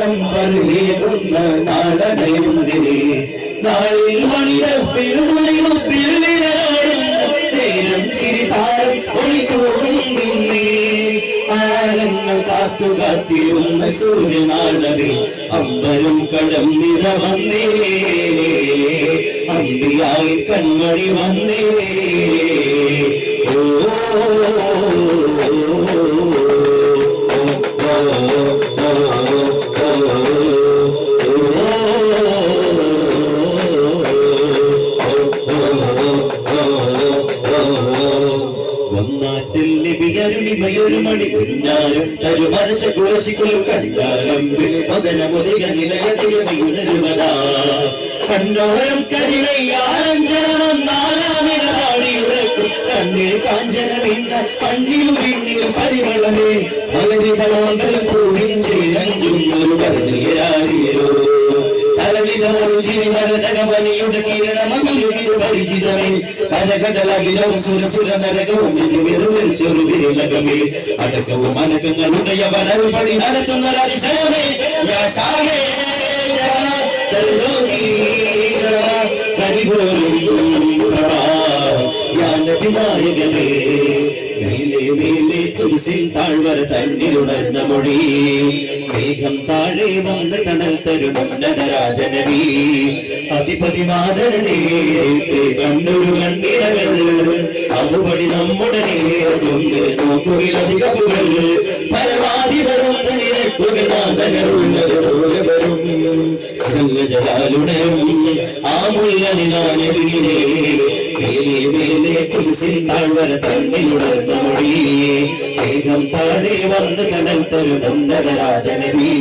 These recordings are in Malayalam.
കാലം പറയുന്ന നാളനയുണ്ട് നാളിൽ മണിരപ്പിൽ നേരം ചിരിതാരം ഒളിക്കുന്നില്ലേ ആരങ്ങൾ കാത്തുകാത്തിരുന്ന സൂര്യനാളവേ അമ്പലം കടന്നിട വന്നേ അമ്പിയായി കൺമണി വന്നേ ഒരു മണി കുഞ്ഞാരും തരുമരച്ച കുരശിക്കുലും കണ്ടാരമ്പിൽ മകനമുതിക നിലയതിരുവതാ കണ്ടോരം കരിവയ്യാരഞ്ജനമന്നാലാമിടപാടിയുറക്കും കണ്ണിൽ കാഞ്ചനമില്ല കണ്ണിൽ പിന്നിൽ പരിമളമേ മലരിതോന്തൽ പൂവിൻ ചേരഞ്ചും ഒരു കരുതേരാളിയോ യുടെ കിരണമകിലു പരിചിതമേ കരകടലകിലവും സുരസുര നരകവും ചെറുവിരലകമേ അടക്കവും അനക്കങ്ങളുടെ വരവുപടി നടത്തുന്ന അതിശയമേ വിനായകനേ മേലെ മേലെ തുലസിൽ താഴ്വര തന്നിലുണർന്ന മൊഴി മേഘം താഴെ വന്ന് കടൽ തരുമുന്നതരാജനവി അധിപതി മാതരനേ കണ്ടൊരു കണ്ണിരകൾ അതുപടി നമ്മുടെ നോക്കുവിലധികവുകൾ പരമാധി വരുന്ന നിരക്കുകൾ നാദനറുള്ളത് പോലെ വരും ജലാലുടയും ആ മുല്ലനിലാനവീരേ മേലെ മേലെ കുരിശിൽ താഴ്വര തന്നിലുണർന്ന മൊഴി മേഘം താഴെ വന്ന് കടൽ തരുമുന്നതരാജനവി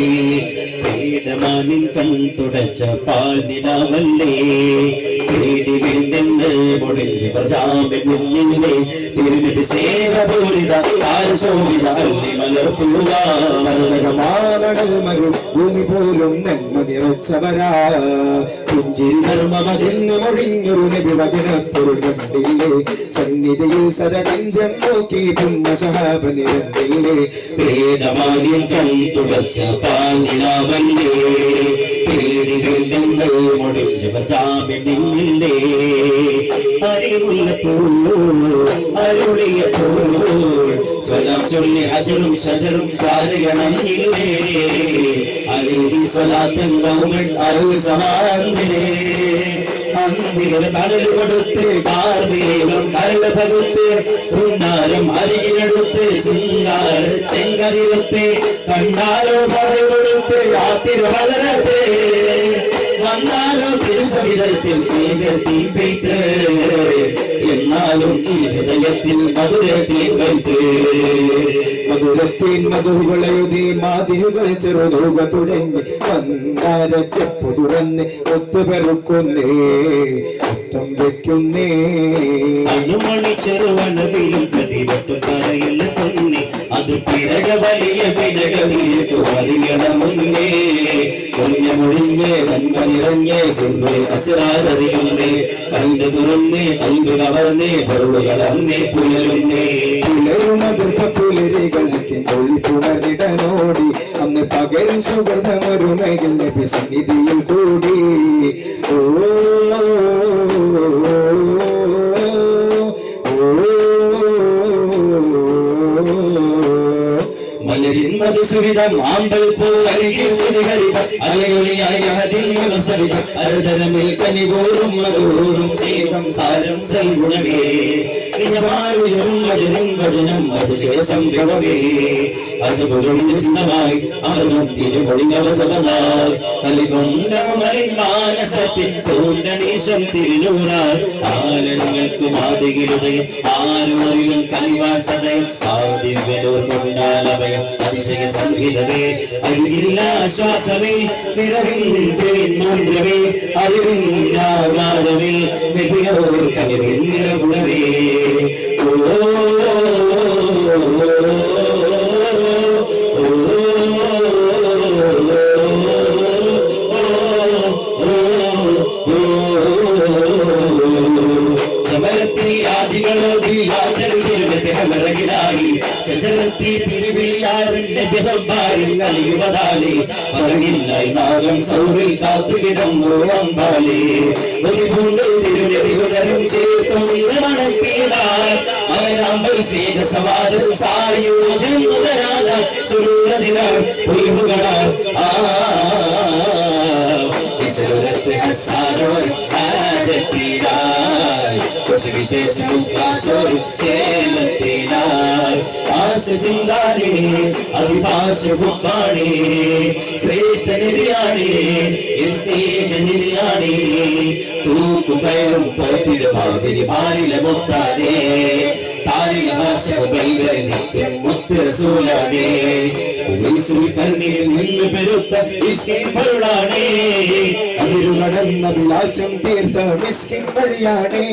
മാനിൻ കൺ തുടച്ച പാൽ നിലാവല്ലേ പേടി വീണ്ടെന്ന് മുടിഞ്ഞ പ്രജാപിന്നില്ലേ തിരുനിധി സ്നേഹപൂരിത ആരശോഭിത അല്ലി മലർപ്പുവാടൽ മരു ഭൂമി പോലും നന്മ നിറച്ചവരാ പുഞ്ചിരി ധർമ്മമതിന്ന് മൊഴിഞ്ഞൊരു നബി വചനപ്പൊരുൾ കണ്ടില്ലേ സന്നിധിയിൽ സദനെഞ്ചം നോക്കി പുണ്യ സഹാബ നിരന്നില്ലേ പേടമാനിൻ കൺ തുടച്ച പാൽ നിലാവല്ലേ ില്ലേ അറിവുള്ളപ്പോൾ അരുളിയപ്പോൾ സ്വലം ചൊല്ലി അജറും ശജറും ശാരകണങ്ങില്ലേ അലൈഹി സ്വലാത്തും ഗൗമൻ അറിവ് സമാനേ അന്തികൾ കടൽ കൊടുത്ത് കാർമേഘം കരൾ പകുത്ത് ഉന്നാരം അരികിലെടുത്ത് ചിങ്കാർ ചെങ്കരിലത്ത് കണ്ടാലോ പറ കൊടുത്ത് രാത്രി വളരത്തെ വന്നാലോ തിരുസവിധത്തിൽ സ്വീകർത്തി പെയ്ത്ത് എന്നാലും ഈ ഹൃദയത്തിൽ മധുരത്തിൽ വൈത്ത് മധുരത്തിൻ മധുകളെഴുതി മാതിരുകൾ ചെറുതുക തുടങ്ങി വന്നാരച്ചപ്പു തുറന്ന് ഒത്തുപെറുക്കുന്നേ ഒത്തം വെക്കുന്നേ അണുമണി ചെറുവണവിലും കതിവത്തു കരയിൽ പൊന്നി അത് പിഴക വലിയ പിഴകളിലേക്ക് അറിയണമുന്നേ കുഞ്ഞമൊഴിഞ്ഞേ നന്മ നിറഞ്ഞേ സിന്ധു അസുരാതറിയുന്നേ കണ്ടു തുറന്നേ കണ്ടു കവർന്നേ പൊരുളുകളന്നേ പുലരുന്നേ പുലരുമതിർക്ക പുലരികളൊക്കെ തൊഴിപ്പുണർന്നിടനോടി അന്ന് പകരും സുഗന്ധമൊരുമയിൽ നബി സന്നിധിയിൽ കൂടി ഓ മലരിന്നതു സുവിധം ആമ്പൽ പോ അരികെ സുരിഹരിതം അലയൊലിയായ അതിന്മത സവിധം അരുതരമിൽ കനികൂറും മധൂറും സേവം സാരം സൽഗുണമേ നിജമാരുയരും വചനം വചനം അതിശേഷം ഗവമേ അജപുരുളിന് ചിഹ്നമായി അമൃതം തിരുമൊഴികവചനായി കലികൊണ്ടമരിൻ മാനസത്തിൽ സൂര്യനീശം തിരുനൂറാൽ ആനന്ദങ്ങൾക്ക് മാതികിലുദയം ആരുവരിലും കലിവാൻ സദയം സാദിവ്യനൂർ കൊണ്ടാലഭയം അതിശയ സംഹിതമേ അരികില്ലാശ്വാസമേ നിറവിൻ മന്ത്രമേ അറിവില്ലാകാരമേ നിധിയോർ കനിവിൻ നിറകുണമേ ഹബ്ബാരിൽ അലിയുവതാലി പറയില്ലായി നാഗം സൗറിൽ കാത്തു കിടന്നു അമ്പാലി ഒരു പൂണ്ടു തിരുനബി ഉദരം ചേർത്തും മണക്കിടാൻ അവനാമ്പൽ സ്നേഹ സവാദം സായോജനം ഉദരാത സുരൂരതിനാൾ ഒഴിവുകളാൽ വിശുരത്ത് ഹസാനോർ ആജത്തിലായി വിശേഷ മുക്കാശോർ കേരളത്തിലായി ആശ ചിന്താനേ അഭിഭാഷ ഭുപ്പാണേ ശ്രേഷ്ഠ നിധിയാണേ സ്നേഹ നിധിയാണേ തൂക്കു കയറും പോറ്റിടുമാതിരി ഭാരില മുത്താനേ താരിക ഭാഷ നിത്യം മുത്ത് റസൂലാനേ കണ്ണിൽ നിന്ന് പെരുത്ത ഇഷ്കിൻ പൊരുളാണേ അതിരുളടന്ന വിലാസം തീർത്ത മിസ്കിൻ വഴിയാണേ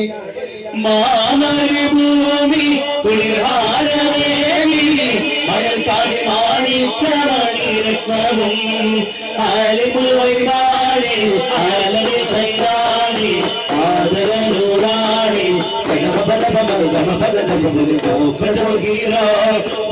മാനരഭൂമി കുളിർഹാരമേലി മഴൽ കാടി മാണിക്യമണി രത്നവും ആലിമുൽ വൈവാണി ആലമി സൈറാണി ആദരനൂറാണി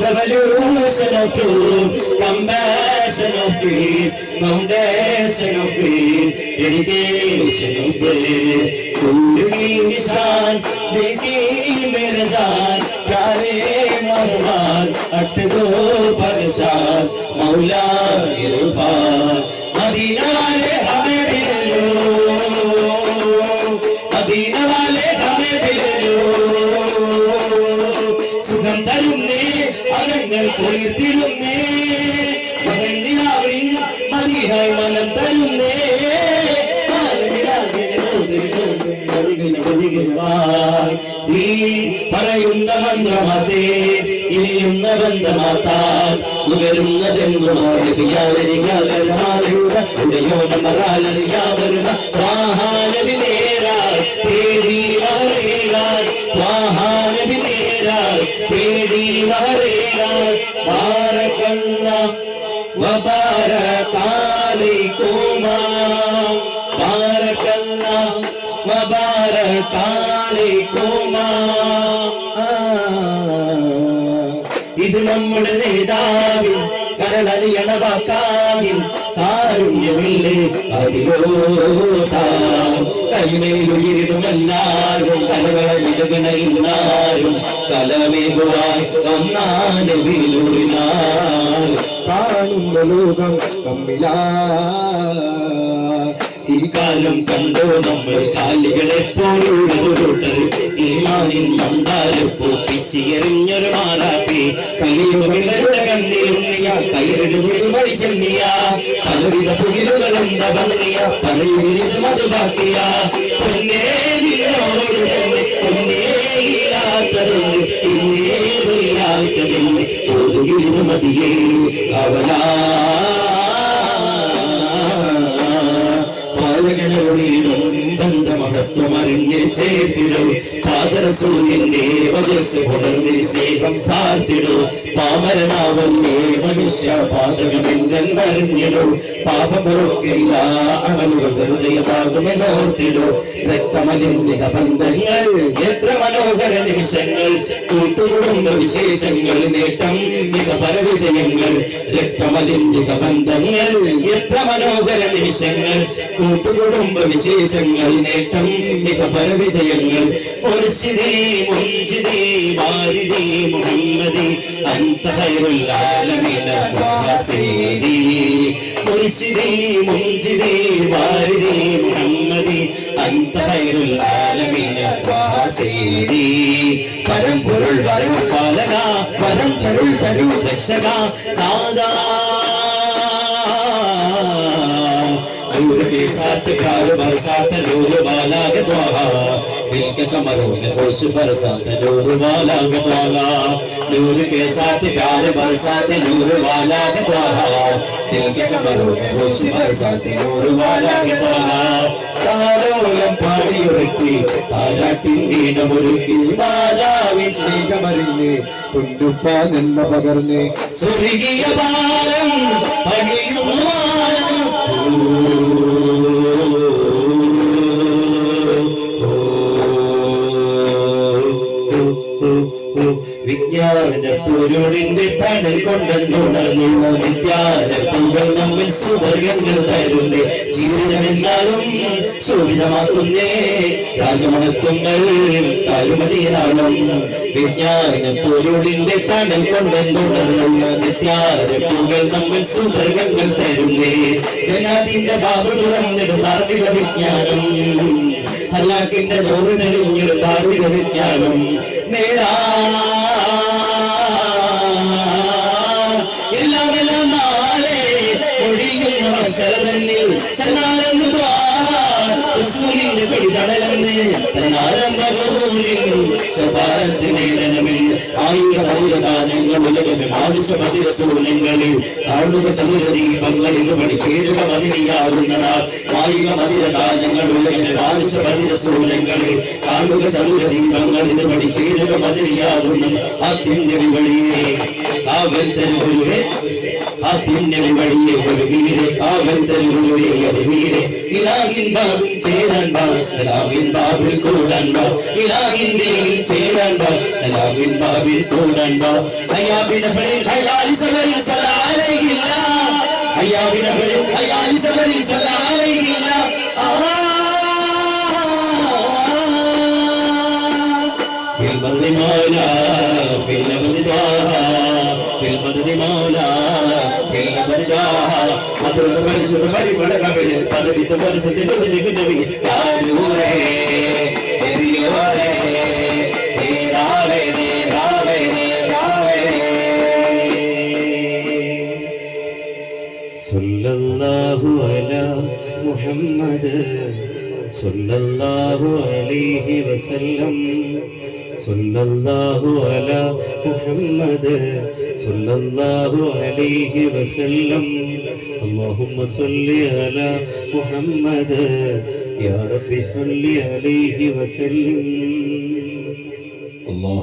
Revolution of truth, compassion of peace, foundation of faith, dedication of praise. Kulli nishan, dil ki mere jaan, pyare marwan, atdo parshan, Maula irfan, Madina wale hame dil lo, Madina wale hame dil lo. കുളിർത്തിടുന്നേ മകനിലാവിൻ മതിയായി മനം തരുന്നേ പറയുന്ന മന്ത്രമാതേ ഇനിയുന്ന ബന്ധമാത്താൽ ഉയരുന്നതെന്തുമാരുടയോടമറാലറിയാവരുന്ന വാഹാനവിനേരാൽ തേടി വരേരാൽ വാഹാനവിനേരാൽ തേടി വരേരാൽ ബാരക്കല്ലാ വബാരകാലൈകുമാ ബാരക്കല്ലാ വബാരകാലൈകുമാ ഇത് നമ്മുടെ നേതാവിൻ കരളലിയണ വാക്കാവിൻ കാരുണ്യമില്ലേ അതിലോതാം കൈമേലുയിരിടുമെല്ലാരും കലകളവിടുകണയില്ലാരും കലമേകുവാൻ ഒന്നാനവിലൂറിനാൽ കാണുന്ന ലോകം തമ്മിലാ ഈ കാലം കണ്ടോ നമ്മൾ കാലികളെ പോലുള്ളൊരു ഈമാനിൻ മന്ദാരപ്പൂ പിച്ചിയെറിഞ്ഞൊരു മാറാപ്പി കലിയുഗങ്ങളുടെ കണ്ണിലുണ്ണിയ കയറിടുവിൽ വഴിച്ചെണ്ണിയ പലവിധ പുകിലുകൾ എന്താ ഭംഗിയ പറയുവിരുത് മതുവാക്കിയ പൊന്നേ നിന്നോട് പൊന്നേയില്ലാത്തതുണ്ട് ഇന്നേറിയാത്തതുണ്ട് ഒതുകിരുന്ന് മതിയേ അവലാ ബന്ധമഹത്വമറിഞ്ഞ് ചേർത്തിടൂ പാദരസൂര്യന്റെ വജസ് പുണർന്നി സ്നേഹം പാർത്തിടൂ പാമരനാവല്ലേ മനുഷ്യ പാതകമെന്നറിഞ്ഞിടൂ പാപമൊക്കില്ല അവനുകൾ ഹൃദയഭാഗമെന്നോർത്തിടൂ രക്തമലിന്ദിക ബന്ധങ്ങൾ എത്ര മനോഹര നിമിഷങ്ങൾ കൂട്ടുകുടുംബ വിശേഷങ്ങൾ നേട്ടം മിക പരവിജയങ്ങൾ രക്തമലിന്ദിക ബന്ധങ്ങൾ എത്ര മനോഹര നിമിഷങ്ങൾ കൂട്ടുകുടുംബ വിശേഷങ്ങൾ നേട്ടം മിക പരവിജയങ്ങൾ മുർശിദി മുൻജിദി വാരിദി മുഹമ്മദി അൻത ഖൈറുൽ ആലമീന മുഹസിദി മുർശിദി മുൻജിദി വാരിദി മുഹമ്മദി അൻത ഖൈറുൽ ആലമീന മുഹസിദി പരമ്പൊരുൾ വരും പാലക പരം തരുൾ തരു രക്ഷക നാദാ नूर के साथ प्यार बरसात नूर वाला के द्वारा दिल के कमरों में खुश बरसात नूर वाला के द्वारा नूर के साथ प्यार बरसात नूर वाला के द्वारा दिल के कमरों में खुश बरसात नूर वाला के द्वारा താരോലം പാടിയുറക്കി താരാട്ടിന്റെ മാതാവിൻ സ്നേഹമറിഞ്ഞ് തുണ്ടുപ്പാനെന്ന പകർന്ന് സ്വർഗീയ ഭാരം പണിയുന്നു വിജ്ഞാന പൊരുളിന്റെ തണൽ കൊണ്ടുണർന്നു നിത്യാനപ്പുകൾ നമ്മിൽ സുവർഗങ്ങൾ തരുന്നേ ജീവിതമെന്നാലും ശോഭിതമാക്കുന്നേ രാജമഹത്വങ്ങൾ താരുമതിയാളും വിജ്ഞാന പൊരുളിന്റെ തണൽ കൊണ്ടെന്നുണർന്നുള്ള നിത്യാനപ്പുകൾ നമ്മിൽ സുവർഗങ്ങൾ തരുന്നേ ജനാദിന്റെ ബാബു തുറന്നിട ധാർമ്മിക വിജ്ഞാനം അല്ലാഹുവിന്റെ നൂറ് തെളിഞ്ഞൊരു ധാർമ്മിക വിജ്ഞാനം നേടാ എല്ലാം നാളെ ഒഴിയുന്ന ശരതന്നിൽ ചന്നാരെന്ന് റസൂലിന്റെ കൊടിതടലെന്ന് തന്നാരംഭൂരിൽ ശഫാഅത്ത് നേടണമെന്ന് ആയിരങ്ങൾ ഉലകമേ ആവശ്യമതി റസൂലങ്ങളിൽ താഴ്ന്നുക ചതുരദീപങ്ങളിൽ പഠിച്ചേരുക മതിയാകുന്നതാ ആയിര മതിരകാലങ്ങൾ ഉലകമേ ആവശ്യമതി റസൂലങ്ങളിൽ താഴ്ന്നുക ചതുരദീപങ്ങളിൽ പഠിച്ചേരുക മതിയാകുന്നത് ആദ്യന്റെ വിവളിയെ കാവൽ തരുവേ ആദ്യന്റെ വിവളിയെ വീരെ കാവൽ തരുവേ വീരെ ഇലാഹിൻ ബാബിൽ ചേരാൻ ബാ സലാമിൻ ബാബിൽ കൂടാൻ ബാ ഇലാഹിൻ ദേവിൽ ചേരാൻ ബാ സലാമിൻ ബാബിൽ കൂടാൻ ബാ ഹയ്യാ ബിനഫരിൽ ഹയ്യാലി സബരിൽ സലാ അലൈഹില്ല ഹയ്യാ ബിനഫരിൽ ഹയ്യാലി സബരിൽ സലാ അലൈഹില്ല ഫിൽ ബർദി മൗലാ ഫിൽ നബദി ദ്വാഹാ ഫിൽ ബർദി മൗലാ ഫിൽ നബദി ദ്വാഹാ മധുര പരിശുദ്ധ പരിമള കവിളിൽ പദചിത്ത പരിസത്തിൽ ഒതുങ്ങുന്നവി ആരൂരേ എരിയോരേ നേരാവേ നേരാവേ നേരാവേ സല്ലല്ലാഹു അലാ മുഹമ്മദ് സല്ലല്ലാഹു അലൈഹി വസല്ലം സല്ലല്ലാഹു അലാ മുഹമ്മദ് സല്ലല്ലാഹു അലൈഹി വസല്ലം اللهم صل على محمد يا رب صل عليه وسلم الله